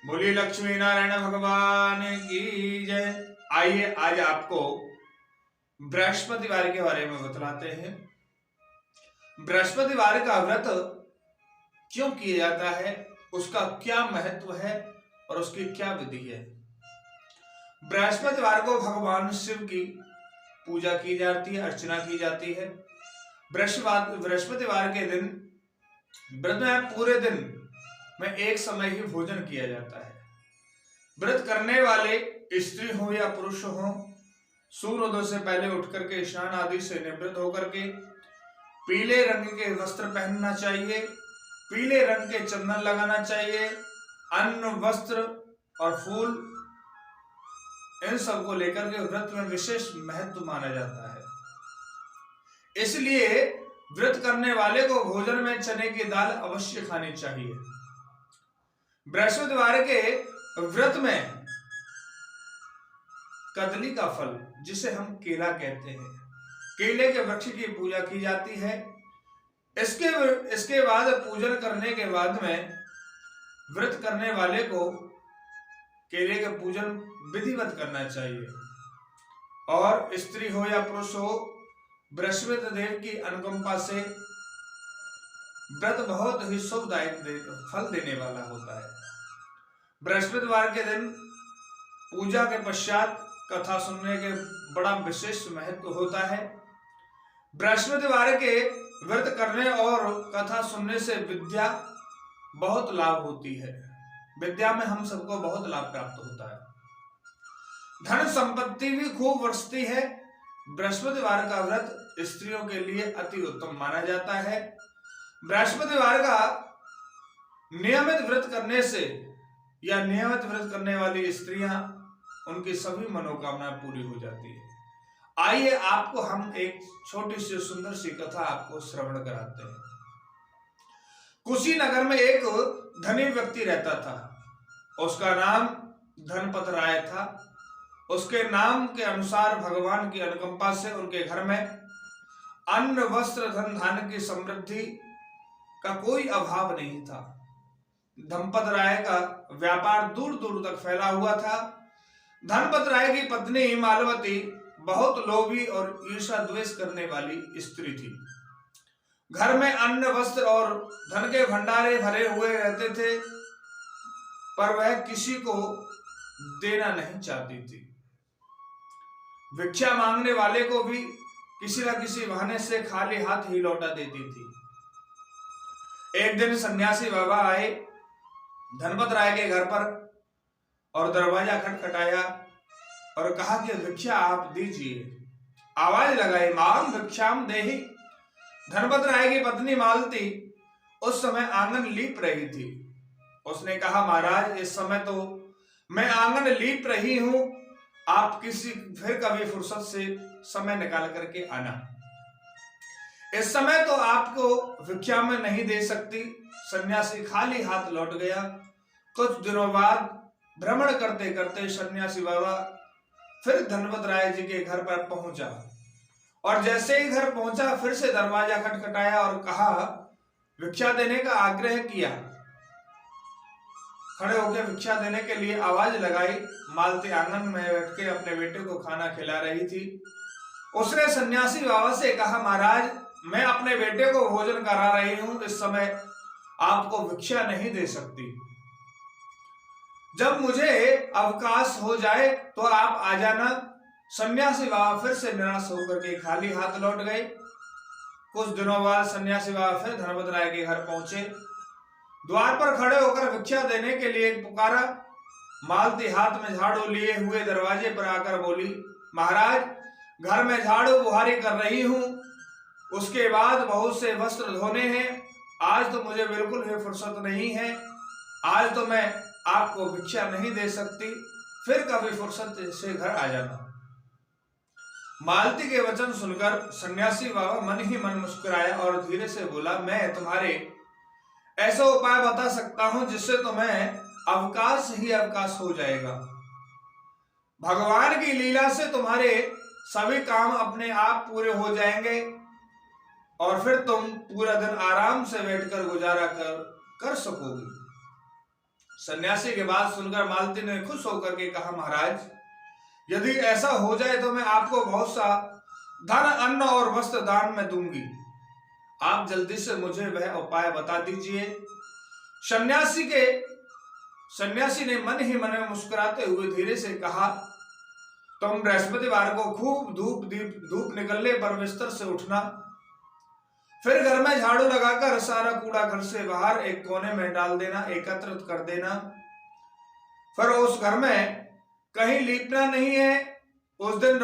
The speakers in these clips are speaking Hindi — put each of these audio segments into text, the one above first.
बोलिए लक्ष्मी नारायण भगवान की जय। आइए आज आपको बृहस्पतिवार के बारे में बतलाते हैं। बृहस्पतिवार का व्रत क्यों किया जाता है, उसका क्या महत्व है और उसकी क्या विधि है। बृहस्पतिवार को भगवान शिव की पूजा की जाती है, अर्चना की जाती है। बृहस्पतिवार के दिन व्रत में पूरे दिन में एक समय ही भोजन किया जाता है। व्रत करने वाले स्त्री हो या पुरुष हो, सूर्योदय से पहले उठ करके स्नान आदि से निवृत्त होकर के पीले रंग के वस्त्र पहनना चाहिए, पीले रंग के चंदन लगाना चाहिए। अन्न, वस्त्र और फूल, इन सब को लेकर के व्रत में विशेष महत्व माना जाता है। इसलिए व्रत करने वाले को भोजन में चने की दाल अवश्य खानी चाहिए। बृहस्पतिवार के व्रत में कदली का फल, जिसे हम केला कहते हैं, केले के वृक्ष की पूजा की जाती है। इसके बाद पूजन करने के बाद में व्रत करने वाले को केले का पूजन विधिवत करना चाहिए। और स्त्री हो या पुरुष हो, बृहस्पति देव की अनुकंपा से व्रत बहुत ही शुभदायक फल देने वाला होता है। बृहस्पतिवार के दिन पूजा के पश्चात कथा सुनने के बड़ा विशेष महत्व होता है। बृहस्पतिवार के व्रत करने और कथा सुनने से विद्या बहुत लाभ होती है। विद्या में हम सबको बहुत लाभ प्राप्त होता है। धन संपत्ति भी खूब वर्षती है। बृहस्पतिवार का व्रत स्त्रियों के लिए अति उत्तम माना जाता है। बृहस्पतिवार का नियमित व्रत करने से या नियमित व्रत करने वाली स्त्रियां, उनकी सभी मनोकामनाएं पूरी हो जाती है। आइए आपको हम एक छोटी सी सुंदर सी कथा आपको श्रवण कराते हैं। कुशीनगर में एक धनी व्यक्ति रहता था। उसका नाम धनपत राय था। उसके नाम के अनुसार भगवान की अनुकंपा से उनके घर में अन्न, वस्त्र, धन धान्य की समृद्धि का कोई अभाव नहीं था। धनपत राय का व्यापार दूर दूर तक फैला हुआ था। धनपत राय की पत्नी मालवती बहुत लोभी और ईर्ष्या द्वेष करने वाली स्त्री थी। घर में अन्न, वस्त्र और धन के भंडारे भरे हुए रहते थे, पर वह किसी को देना नहीं चाहती थी। भिक्षा मांगने वाले को भी किसी न किसी बहाने से खाली हाथ ही लौटा देती थी। एक दिन सन्यासी बाबा आए धनपत राय के घर पर और दरवाजा खटखटाया और कहा कि भिक्षा आप दीजिए। आवाज लगाई, माम भिक्षाम देहि। धनपत राय की पत्नी मालती उस समय आंगन लीप रही थी। उसने कहा, महाराज इस समय तो मैं आंगन लीप रही हूं, आप फिर कभी फुर्सत से समय निकाल करके आना। इस समय तो आपको भिक्षा में नहीं दे सकती। सन्यासी खाली हाथ लौट गया। कुछ दिनों बाद भ्रमण करते करते सन्यासी बाबा फिर धनपत राय जी के घर पर पहुंचा और जैसे ही घर पहुंचा फिर से दरवाजा खटखटाया और कहा, भिक्षा देने का आग्रह किया। खड़े होकर भिक्षा देने के लिए आवाज लगाई। मालती आंगन में बैठ के अपने बेटे को खाना खिला रही थी। उसने सन्यासी बाबा से कहा, महाराज मैं अपने बेटे को भोजन करा रही हूं, इस समय आपको भिक्षा नहीं दे सकती। जब मुझे अवकाश हो जाए तो आप आ जाना। सन्यासी बाबा फिर से निराश होकर के खाली हाथ लौट गए। कुछ दिनों बाद सन्यासी बाबा फिर धनपत राय के घर पहुंचे। द्वार पर खड़े होकर भिक्षा देने के लिए पुकारा। मालती हाथ में झाड़ू लिए हुए दरवाजे पर आकर बोली, महाराज घर में झाड़ू बुहारी कर रही हूं, उसके बाद बहुत से वस्त्र धोने हैं, आज तो मुझे बिल्कुल भी फुर्सत नहीं है, आज तो मैं आपको भिक्षा नहीं दे सकती, फिर कभी फुर्सत से घर आ जाना। मालती के वचन सुनकर सन्यासी बाबा मन ही मन मुस्कुराया और धीरे से बोला, मैं तुम्हारे ऐसा उपाय बता सकता हूं जिससे तुम्हें अवकाश ही अवकाश हो जाएगा। भगवान की लीला से तुम्हारे सभी काम अपने आप पूरे हो जाएंगे और फिर तुम पूरा दिन आराम से बैठकर गुजारा कर सकोगे। सन्यासी की बात सुनकर मालती ने खुश होकर के कहा, महाराज यदि ऐसा हो जाए तो मैं आपको बहुत सा धन, अन्न और वस्त्र दान में दूंगी। आप जल्दी से मुझे वह उपाय बता दीजिए। सन्यासी ने मन ही मन में मुस्कुराते हुए धीरे से कहा, तुम बृहस्पतिवार को खूब धूप निकलने पर बिस्तर से उठना, फिर घर में झाड़ू लगाकर सारा कूड़ा घर से बाहर एक कोने में डाल देना, एकत्रित कर देना। फिर उस घर में कहीं लीपना नहीं है। उस दिन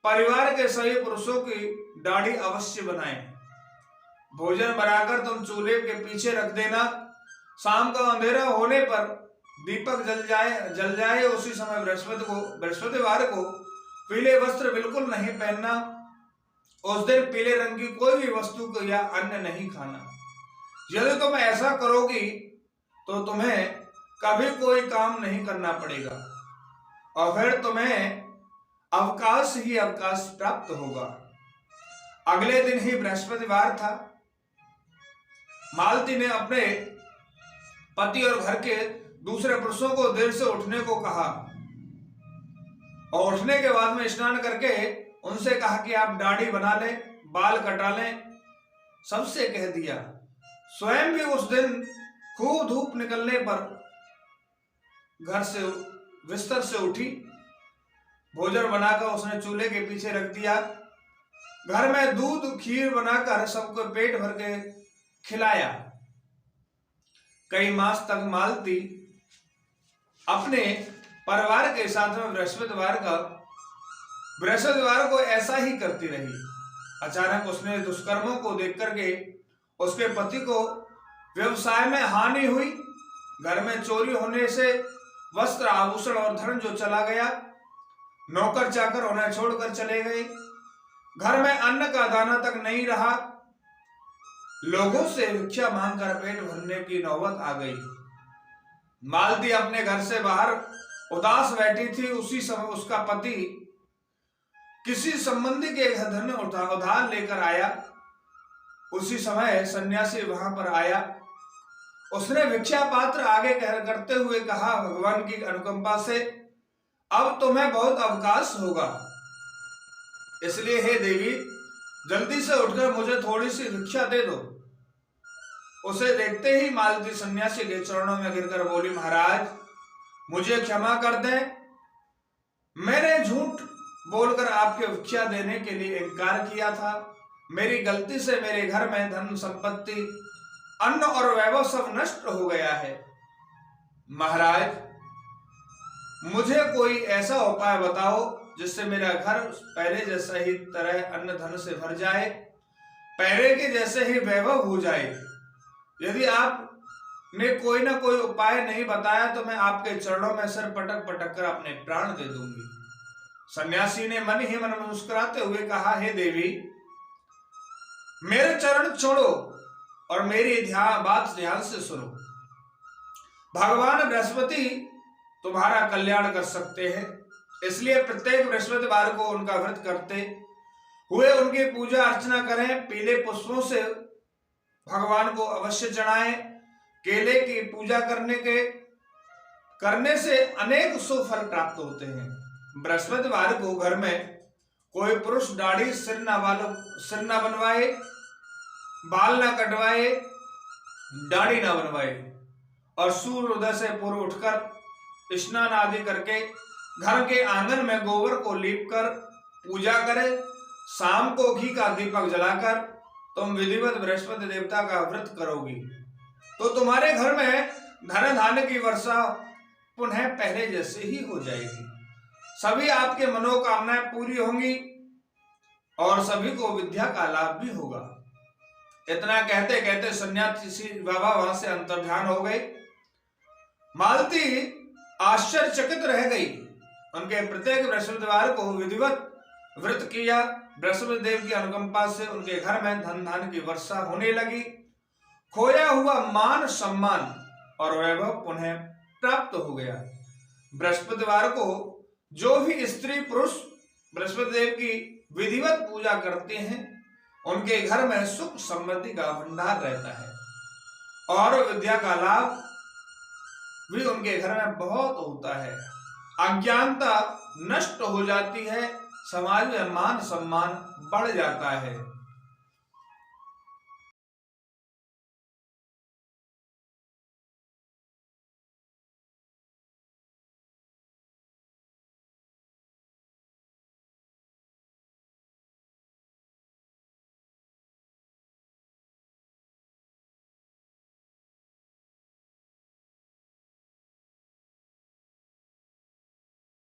परिवार के सभी पुरुषों की दाढ़ी अवश्य बनाएं। भोजन बनाकर तुम चूल्हे के पीछे रख देना। शाम का अंधेरा होने पर दीपक जल जाए उसी समय बृहस्पतिवार को पीले वस्त्र बिल्कुल नहीं पहनना। उस दिन पीले रंग की कोई भी वस्तु को या अन्न नहीं खाना। यदि तुम ऐसा करोगी तो तुम्हें कभी कोई काम नहीं करना पड़ेगा और फिर तुम्हें अवकाश ही अवकाश प्राप्त होगा। अगले दिन ही बृहस्पतिवार था। मालती ने अपने पति और घर के दूसरे पुरुषों को देर से उठने को कहा और उठने के बाद में स्नान करके उनसे कहा कि आप दाढ़ी बना लें, बाल कटा लें। सबसे कह दिया। स्वयं भी उस दिन खूब धूप निकलने पर घर से बिस्तर से उठी। भोजन बनाकर उसने चूल्हे के पीछे रख दिया। घर में दूध खीर बनाकर सबको पेट भर के खिलाया। कई मास तक मालती अपने परिवार के साथ में बृहस्पतिवार को ऐसा ही करती रही। अचानक उसने दुष्कर्मों को देख करके उसके पति को व्यवसाय में हानि हुई। घर में चोरी होने से वस्त्र, आभूषण और धन जो चला गया। नौकर चाकर उन्हें छोड़कर चले गए। घर में अन्न का दाना तक नहीं रहा। लोगों से भिक्षा मांगकर पेट भरने की नौबत आ गई। मालती अपने घर से बाहर उदास बैठी थी। उसी समय उसका पति किसी संबंधी के धन उधार लेकर आया। उसी समय सन्यासी वहां पर आया। उसने भिक्षा पात्र आगे करते हुए कहा, भगवान की अनुकंपा से अब तुम्हें बहुत अवकाश होगा, इसलिए हे देवी जल्दी से उठकर मुझे थोड़ी सी भिक्षा दे दो। उसे देखते ही मालती सन्यासी के चरणों में गिरकर बोली, महाराज मुझे क्षमा कर दें, मैंने झूठ बोलकर आपके भिक्षा देने के लिए इनकार किया था। मेरी गलती से मेरे घर में धन संपत्ति, अन्न और वैभव सब नष्ट हो गया है। महाराज मुझे कोई ऐसा उपाय बताओ जिससे मेरा घर पहले जैसा ही तरह अन्न धन से भर जाए, पहले के जैसे ही वैभव हो जाए। यदि आपने कोई ना कोई उपाय नहीं बताया तो मैं आपके चरणों में सिर पटक पटक कर अपने प्राण दे दूंगी। सन्यासी ने मन ही मन मुस्कुराते हुए कहा, हे देवी मेरे चरण छोड़ो और मेरी बात ध्यान से सुनो। भगवान बृहस्पति तुम्हारा कल्याण कर सकते हैं, इसलिए प्रत्येक बृहस्पतिवार को उनका व्रत करते हुए उनकी पूजा अर्चना करें। पीले पुष्पों से भगवान को अवश्य चढ़ाएं। केले की पूजा करने से अनेक शुभ फल प्राप्त होते हैं। बृहस्पतिवार को घर में कोई पुरुष दाढ़ी सिर न बनवाए, बाल न कटवाए, दाढ़ी न बनवाए और सूर्योदय से पूर्व उठकर स्नान आदि करके घर के आंगन में गोबर को लीपकर पूजा करे। शाम को घी का दीपक जलाकर तुम विधिवत बृहस्पति देवता का व्रत करोगी तो तुम्हारे घर में धन धान्य की वर्षा पुनः पहले जैसे ही हो जाएगी। सभी आपके मनोकामनाएं पूरी होंगी और सभी को विद्या का लाभ भी होगा। इतना कहते कहते सन्यासी बाबा वहां से अंतर्ध्यान हो गए। मालती आश्चर्यचकित रह गई। उनके प्रत्येक बृहस्पतिवार को विधिवत व्रत किया। बृहस्पति देव की अनुकंपा से उनके घर में धन धान्य की वर्षा होने लगी। खोया हुआ मान सम्मान और वैभव पुनः प्राप्त हो गया। बृहस्पतिवार को जो भी स्त्री पुरुष बृहस्पति देव की विधिवत पूजा करते हैं उनके घर में सुख समृद्धि का भंडार रहता है और विद्या का लाभ भी उनके घर में बहुत होता है। अज्ञानता नष्ट हो जाती है, समाज में मान सम्मान बढ़ जाता है।